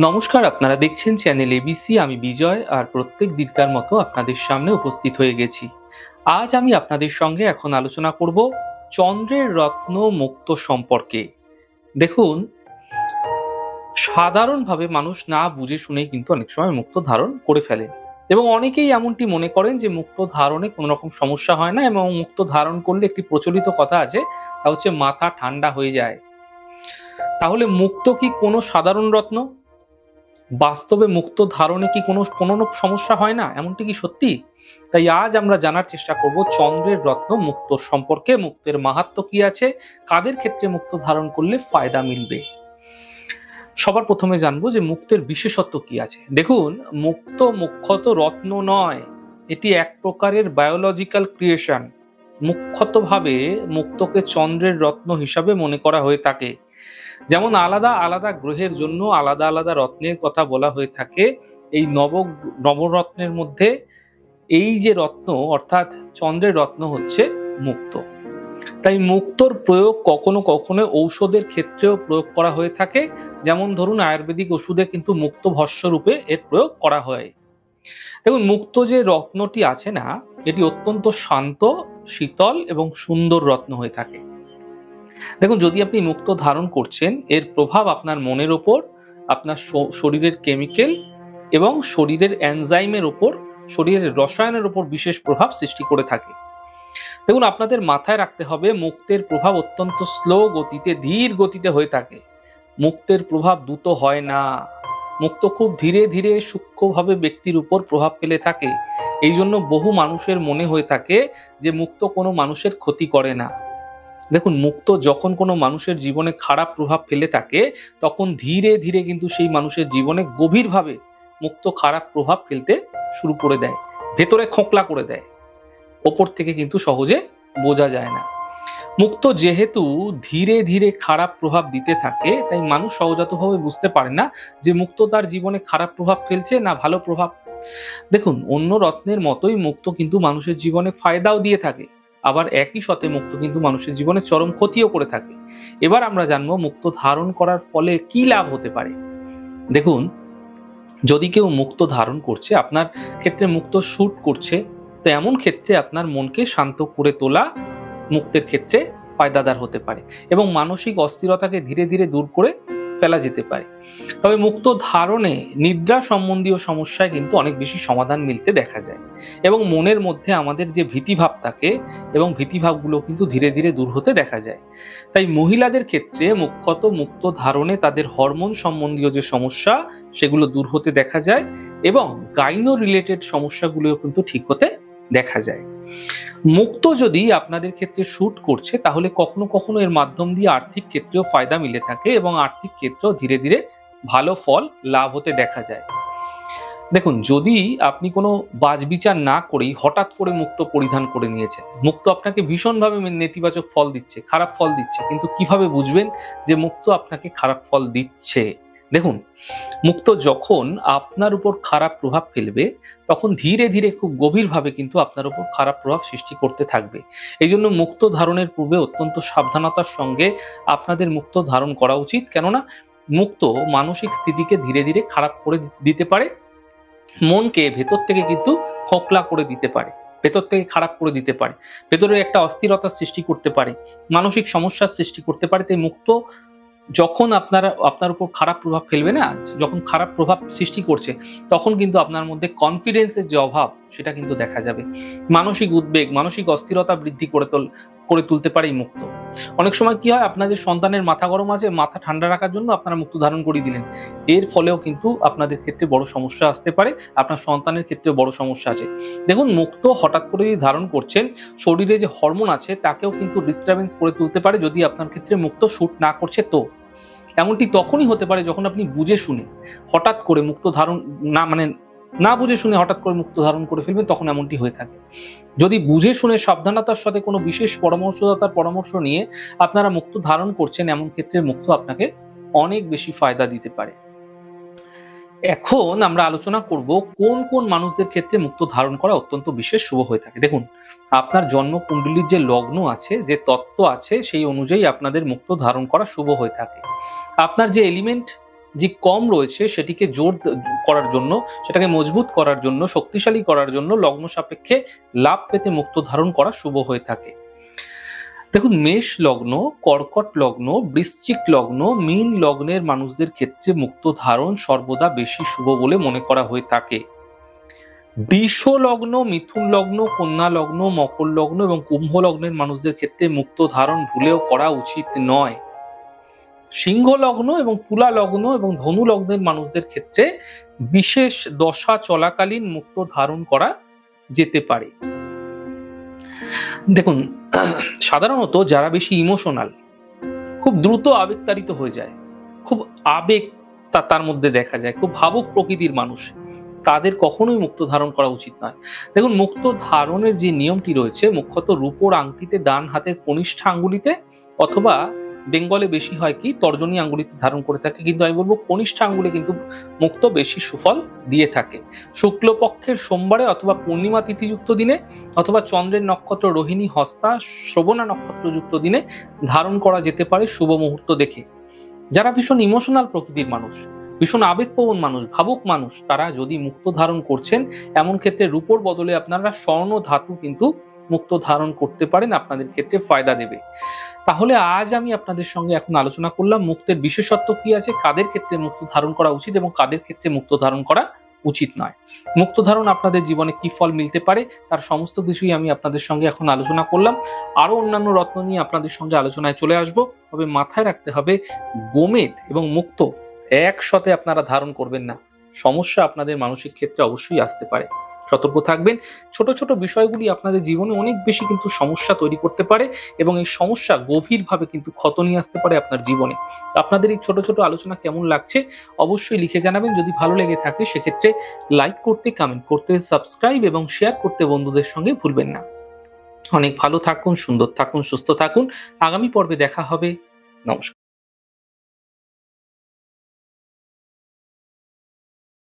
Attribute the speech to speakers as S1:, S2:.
S1: নমস্কার, আপনারা দেখছেন চ্যানেল এবিসি। আমি বিজয়, আর প্রত্যেক দিনকার মতো আপনাদের সামনে উপস্থিত হয়ে গেছি। আজ আমি আপনাদের সঙ্গে এখন আলোচনা করব চন্দ্রের রত্ন মুক্তো সম্পর্কে। দেখুন, সাধারণভাবে মানুষ না বুঝে শুনেই কিন্তু অনেক সময় মুক্তো ধারণ করে ফেলেন, এবং অনেকেই এমনটি মনে করেন যে মুক্তো ধারণে কোনো রকম সমস্যা হয় না, এবং মুক্তো ধারণ করলে একটি প্রচলিত কথা আছে, তা হচ্ছে মাথা ঠান্ডা হয়ে যায়। তাহলে মুক্তো কি কোনো সাধারণ রত্ন? বাস্তবে মুক্তো ধারণে কি কোনো কোনো সমস্যা হয় না, এমনটি কি সত্যি? তাই আজ আমরা জানার চেষ্টা করব চন্দ্রের রত্ন মুক্তোর সম্পর্কে, মুক্তের মাহাত্ম্য কি আছে, কাদের ক্ষেত্রে মুক্তো ধারণ করলে ফায়দা মিলবে। সবার প্রথমে জানবো যে মুক্তের বিশেষত্ব কি আছে। দেখুন, মুক্তো মুখ্যত রত্ন নয়, এটি এক প্রকারের বায়োলজিক্যাল ক্রিয়েশন। মুখ্যতভাবে মুক্তোকে চন্দ্রের রত্ন হিসাবে মনে করা হয়ে থাকে। যেমন আলাদা আলাদা গ্রহের জন্য আলাদা আলাদা রত্নের কথা বলা হয়ে থাকে, এই নবরত্নের মধ্যে এই যে রত্ন অর্থাৎ চন্দ্রের রত্ন হচ্ছে মুক্তো। তাই মুক্তোর প্রয়োগ কখনো কখনো ঔষধের ক্ষেত্রেও প্রয়োগ করা হয়ে থাকে। যেমন ধরুন, আয়ুর্বেদিক ওষুধে কিন্তু মুক্তো ভস্য রূপে এর প্রয়োগ করা হয়। দেখুন, মুক্তো যে রত্নটি আছে না, এটি অত্যন্ত শান্ত, শীতল এবং সুন্দর রত্ন হয়ে থাকে। দেখুন, যদি আপনি মুক্তো ধারণ করছেন, এর প্রভাব আপনার মনের ওপর, আপনার শরীরের কেমিক্যাল এবং শরীরের এনজাইমের ওপর, শরীরের রসায়নের ওপর বিশেষ প্রভাব সৃষ্টি করে থাকে। দেখুন, আপনাদের মাথায় রাখতে হবে, মুক্তের প্রভাব অত্যন্ত স্লো গতিতে, ধীর গতিতে হয়ে থাকে। মুক্তের প্রভাব দ্রুত হয় না। মুক্তো খুব ধীরে ধীরে সূক্ষ্মভাবে ব্যক্তির উপর প্রভাব ফেলে থাকে। এই জন্য বহু মানুষের মনে হয়ে থাকে যে মুক্তো কোনো মানুষের ক্ষতি করে না। দেখুন, মুক্তো যখন কোনো মানুষের জীবনে খারাপ প্রভাব ফেলে থাকে, তখন ধীরে ধীরে কিন্তু সেই মানুষের জীবনে গভীরভাবে মুক্তো খারাপ প্রভাব ফেলতে শুরু করে দেয়, ভেতরে খোকলা করে দেয়। ওপর থেকে কিন্তু সহজে বোঝা যায় না। মুক্তো যেহেতু ধীরে ধীরে খারাপ প্রভাব দিতে থাকে, তাই মানুষ সহজাতভাবে বুঝতে পারে না যে মুক্তো তার জীবনে খারাপ প্রভাব ফেলছে না ভালো প্রভাব। দেখুন, অন্য রত্নের মতোই মুক্তো কিন্তু মানুষের জীবনে ফায়দাও দিয়ে থাকে, আবার একই সাথে মুক্তো কিন্তু মানুষের জীবনে চরম ক্ষতিও করে থাকে। এবার আমরা জানবো মুক্তো ধারণ করার ফলে কি লাভ হতে পারে। দেখুন, যদি কেউ মুক্তো ধারণ করছে, আপনার ক্ষেত্রে মুক্তো শুট করছে, তো এমন ক্ষেত্রে আপনার মনকে শান্ত করে তোলা মুক্তের ক্ষেত্রে ফায়দাদার হতে পারে, এবং মানসিক অস্থিরতাকে ধীরে ধীরে দূর করে ফেলা যেতে পারে। তবে মুক্তো ধারণে নিদ্রা সম্বন্ধীয় সমস্যায় কিন্তু অনেক বেশি সমাধান মিলতে দেখা যায়, এবং মনের মধ্যে আমাদের যে ভীতিভাব থাকে, এবং ভীতিভাবগুলো কিন্তু ধীরে ধীরে দূর হতে দেখা যায়। তাই মহিলাদের ক্ষেত্রে মুখ্যত মুক্তো ধারণে তাদের হরমোন সম্বন্ধীয় যে সমস্যা, সেগুলো দূর হতে দেখা যায়, এবং গাইনো রিলেটেড সমস্যাগুলোও কিন্তু ঠিক হতে দেখা যায়। মুক্তো যদি আপনাদের ক্ষেত্রে শুট করছে, তাহলে কখনো কখনো এর মাধ্যম দিয়ে আর্থিক ক্ষেত্রেও ফায়দা মিলে থাকে, এবং আর্থিক ক্ষেত্রেও ধীরে ধীরে ভালো ফল লাভ হতে দেখা যায়। দেখুন, যদি আপনি কোনো বাছবিচার না করেই হঠাৎ করে মুক্তো পরিধান করে নিয়েছেন, মুক্তো আপনাকে ভীষণভাবে নেতিবাচক ফল দিচ্ছে, খারাপ ফল দিচ্ছে, কিন্তু কিভাবে বুঝবেন যে মুক্তো আপনাকে খারাপ ফল দিচ্ছে? দেখুন, মুক্তো যখন আপনার উপর খারাপ প্রভাব ফেলবে, তখন ধীরে ধীরে খুব গভীরভাবে কিন্তু আপনার উপর খারাপ প্রভাব সৃষ্টি করতে থাকবে। এই জন্য মুক্তো ধারণের পূর্বে অত্যন্ত সাবধানতার সঙ্গে আপনাদের মুক্তো ধারণ করা উচিত। কেননা মুক্তো মানসিক স্থিতিকে ধীরে ধীরে খারাপ করে দিতে পারে, মনকে ভেতর থেকে কিন্তু খোকলা করে দিতে পারে, ভেতর থেকে খারাপ করে দিতে পারে, ভেতরে একটা অস্থিরতার সৃষ্টি করতে পারে, মানসিক সমস্যার সৃষ্টি করতে পারে। তাই মুক্তো যখন আপনার উপর খারাপ প্রভাব ফেলবে না, যখন খারাপ প্রভাব সৃষ্টি করছে, তখন কিন্তু আপনার মধ্যে কনফিডেন্সের যে অভাব, সেটা কিন্তু দেখা যাবে। মানসিক উদ্বেগ, মানসিক অস্থিরতা বৃদ্ধি করে তুলতে পারে এই মুক্তো। অনেক সময় কি হয়, আপনাদের সন্তানের মাথা গরম আছে, মাথা ঠান্ডা রাখার জন্য আপনারা মুক্তো ধারণ করিয়ে দিলেন, এর ফলেও কিন্তু আপনাদের ক্ষেত্রে বড় সমস্যা আসতে পারে, আপনার সন্তানের ক্ষেত্রেও বড় সমস্যা আছে। দেখুন, মুক্তো হঠাৎ করে যদি ধারণ করছেন, শরীরে যে হরমোন আছে তাকেও কিন্তু ডিস্টারবেন্স করে তুলতে পারে, যদি আপনার ক্ষেত্রে মুক্তো শুট না করছে। তো এমনটি তখনই হতে পারে যখন আপনি বুঝে শুনে হঠাৎ করে মুক্তো ধারণ না বুঝে শুনে হঠাৎ করে মুক্তো ধারণ করে ফেলবেন, তখন এমনটি হয়ে থাকে। যদি বুঝে শুনে সাবধানতার সাথে কোনো বিশেষ পরামর্শদাতার পরামর্শ নিয়ে আপনারা মুক্তো ধারণ করছেন, এমন ক্ষেত্রে মুক্তো আপনাকে অনেক বেশি ফায়দা দিতে পারে। এখন আমরা আলোচনা করব কোন কোন মানুষদের ক্ষেত্রে মুক্তো ধারণ করা অত্যন্ত বিশেষ শুভ হয়ে থাকে। দেখুন, আপনার জন্ম কুণ্ডলীর যে লগ্ন আছে, যে তত্ত্ব আছে, সেই অনুযায়ী আপনাদের মুক্তো ধারণ করা শুভ হয়ে থাকে। আপনার যে এলিমেন্ট, যে কম রয়েছে সেটিকে জোর করার জন্য, সেটাকে মজবুত করার জন্য, শক্তিশালী করার জন্য লগ্ন সাপেক্ষে লাভ পেতে মুক্তো ধারণ করা শুভ হয়ে থাকে। দেখুন, মেষ লগ্ন, কর্কট লগ্ন, বৃশ্চিক লগ্ন, মীন লগ্নের মানুষদের ক্ষেত্রে মুক্তো ধারণ সর্বদা বেশি শুভ বলে মনে করা হয়ে থাকে। বৃষ লগ্ন, মিথুন লগ্ন, কন্যা লগ্ন, মকর লগ্ন এবং কুম্ভ লগ্নের মানুষদের ক্ষেত্রে মুক্তো ধারণ ভুলেও করা উচিত নয়। সিংহ লগ্ন এবং তুলা লগ্ন এবং ধনু লগ্নের মানুষদের ক্ষেত্রে বিশেষ দশা চলাকালীন মুক্তো ধারণ করা যেতে পারে। দেখুন, সাধারণত যারা বেশি ইমোশনাল, খুব দ্রুত আবেগতাড়িত হয়ে যায়, খুব আবেগ তার মধ্যে দেখা যায়, খুব ভাবুক প্রকৃতির মানুষ, তাদের কখনোই মুক্তো ধারণ করা উচিত নয়। দেখুন, মুক্তো ধারণের যে নিয়মটি রয়েছে, মুখ্যত রূপোর আংটিতে, ডান হাতের কনিষ্ঠ আঙ্গুলিতে, অথবা বেঙ্গলে বেশি হয় কি তর্জনী আঙ্গুলিতে ধারণ করে থাকে, কিন্তু আমি বলবো কনিষ্ঠ আঙ্গুলে কিন্তু মুক্তো বেশি সুফল দিয়ে থাকে। শুক্লপক্ষের সোমবারে অথবা পূর্ণিমা তিথিযুক্ত দিনে অথবা চন্দ্রের নক্ষত্র রোহিণী, হস্তা, শ্রবণা নক্ষত্রযুক্ত দিনে ধারণ করা যেতে পারে শুভ মুহূর্ত দেখে। যারা ভীষণ ইমোশনাল প্রকৃতির মানুষ, ভীষণ আবেগপ্রবণ মানুষ, ভাবুক মানুষ, তারা যদি মুক্তো ধারণ করছেন, এমন ক্ষেত্রে রূপোর বদলে আপনারা স্বর্ণ ধাতু কিন্তু মুক্তো ধারণ করতে পারেন, আপনাদের ক্ষেত্রে ফায়দা দেবে। তাহলে আজ আমি আপনাদের সঙ্গে এখন আলোচনা করলাম মুক্তের বিশেষত্ব কি আছে, কাদের ক্ষেত্রে মুক্তো ধারণ করা উচিত এবং কাদের ক্ষেত্রে মুক্তো ধারণ করা উচিত নয়। মুক্তো ধারণ আপনাদের জীবনে কি ফল মিলতে পারে তার সমস্ত কিছুই আমি আপনাদের সঙ্গে এখন আলোচনা করলাম। আরো অন্যান্য রত্ন নিয়ে আপনাদের সঙ্গে আলোচনায় চলে আসব। তবে মাথায় রাখতে হবে, গোমেদ এবং মুক্তো একসাথে আপনারা ধারণ করবেন না, সমস্যা আপনাদের মানসিক ক্ষেত্রে অবশ্যই আসতে পারে। সতর্ক থাকবেন। ছোট ছোট বিষয়গুলি আপনাদের জীবনে অনেক বেশি কিন্তু সমস্যা তৈরি করতে পারে এবং এই সমস্যা গভীরভাবে কিন্তু ক্ষত নিয়ে আসতে পারে আপনার জীবনে। আপনাদের এই ছোট ছোট আলোচনা কেমন লাগছে অবশ্যই লিখে জানাবেন। যদি ভালো লেগে থাকে সেক্ষেত্রে লাইক করতে, কমেন্ট করতে, সাবস্ক্রাইব এবং শেয়ার করতে বন্ধুদের সঙ্গে ভুলবেন না। অনেক ভালো থাকুন, সুন্দর থাকুন, সুস্থ থাকুন। আগামী পর্বে দেখা হবে। নমস্কার।